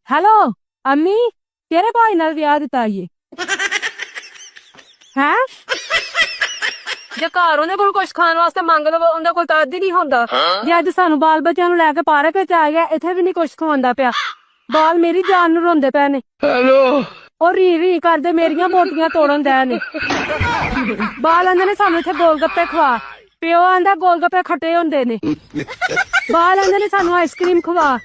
Hello ਅੰਮੀ, ਤੇਰੇ ਭਾਈ ਨਾਲ ਵਿਆਹ ਦਿੱਤਾ ਈ ਹੈ। ਜੇ ਘਰ ਉਹਨੇ ਕੋਲ ਕੁਛ ਖਾਣ ਵਾਸਤੇ ਮੰਗ ਲਵੋ, ਉਹਦਾ ਕੋਈ ਤਦ ਹੀ ਨਹੀਂ ਹੁੰਦਾ। ਜੇ ਅੱਜ ਸਾਨੂੰ ਬਾਲ ਬੱਚਿਆਂ ਨੂੰ ਲੈ ਕੇ ਪਾਰਕ ਵਿੱਚ ਆ ਗਿਆ, ਇੱਥੇ ਵੀ ਨਹੀਂ ਕੁਛ ਖਵਾਉਂਦਾ ਪਿਆ। ਬਾਲ ਮੇਰੀ ਜਾਨ ਨੂੰ ਰੋਂਦੇ ਪਏ ਨੇ। ਹੈਲੋ, ਉਹ ਰੀ ਕਰਦੇ ਮੇਰੀਆਂ ਬੋਟੀਆਂ ਤੋੜਨ ਦੇ ਨੇ। ਬਾਲ ਆਂਦੇ ਨੇ ਸਾਨੂੰ ਇੱਥੇ ਗੋਲ ਗੱਪੇ ਖਵਾ, ਪਿਓ ਆਂਦਾ ਗੋਲ ਗੱਪੇ ਖੱਟੇ ਹੁੰਦੇ ਨੇ। ਬਾਲ ਆਂਦੇ ਨੇ ਸਾਨੂੰ ਆਈਸਕ੍ਰੀਮ ਖਵਾ,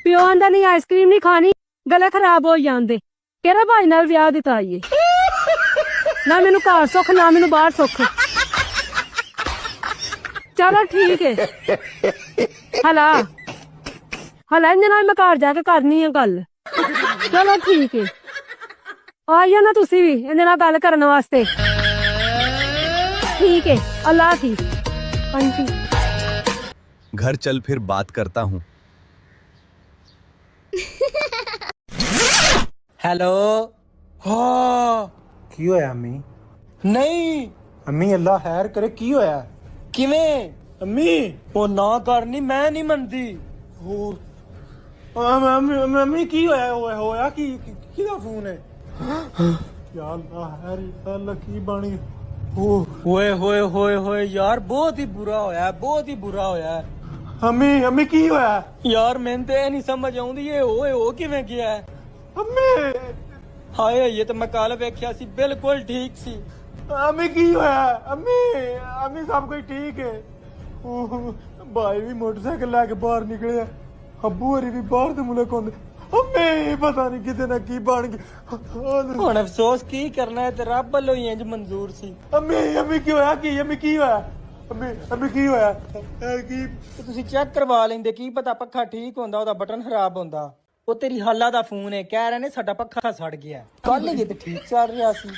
ਪਿਓ ਆਂਦਾ ਨਹੀਂ ਆਈਸਕ੍ਰੀਮ ਨਹੀਂ ਖਾਣੀ, ਗਲੇ ਖਰਾਬ ਹੋ ਜਾਂਦੇ। ਕਿਹੜਾ ਭਾਈ ਨਾਲ ਵਿਆਹ ਦਿੱਤਾ ਈ ਨਾ ਮੈਨੂੰ ਘਰ ਸੁੱਖ ਨਾ ਮੈਨੂੰ ਬਾਹਰ ਸੁੱਖ। ਚਲੋ ਠੀਕ ਹੈ, ਹਲਾ ਇਹਦੇ ਨਾਲ ਮੈਂ ਘਰ ਜਾ ਕੇ ਕਰਨੀ ਆ ਗੱਲ। ਚਲੋ ਠੀਕ ਹੈ, ਆਈਓ ਨਾ ਤੁਸੀਂ ਵੀ ਇਹਦੇ ਨਾਲ ਗੱਲ ਕਰਨ ਵਾਸਤੇ। ठीक है, अल्लाह हाफिज। हाँ जी, घर चल फिर बात करता हूँ। हेलो। हाँ की होया अम्मी? नहीं अम्मी अल्लाह खैर करे की होया? किवें अम्मी ओ ना करनी मैं नहीं मनदी। अम्मी की होया की किदा फोन है? या अल्लाह खैर अल्लाह की बनी। होए होए होए होए यार बहुत ही बुरा होया, बहुत ही बुरा होया। अम्मी की होया? यार मैंने तो नहीं समझ आउंदी ये होए हो किवें गया है। अम्मी हाय ये तो मैं कल वेख्या सी, बिल्कुल ठीक सी। अम्मी की होया? अम्मी सब कुछ ठीक है। भाई भी मोटरसाइकिल लेके बाहर निकले, अब्बू हरी भी बाहर दे मुल्क आंदे। अम्मी पता नहीं किते ना की बन गई। हुण अफसोस की करना है, ते रब वालों ही इंज मंजूर सी। अम्मी की होया की? अम्मी की होया? अम्मी की होया? की ਤੇ ਤੁਸੀਂ ਚੈੱਕ ਕਰਵਾ ਲੈਂਦੇ, ਕੀ ਪਤਾ ਪੱਖਾ ਠੀਕ ਹੁੰਦਾ, ਉਹਦਾ ਬਟਨ ਖਰਾਬ ਹੁੰਦਾ। ਉਹ ਤੇਰੀ ਹਾਲਾ ਦਾ ਫੋਨ ਹੈ, ਕਹਿ ਰਹੇ ਨੇ ਸਾਡਾ ਪੱਖਾ ਸੜ ਗਿਆ। ਕੱਲ ਹੀ ਤੇ ਠੀਕ ਚੱਲ ਰਿਹਾ ਸੀ।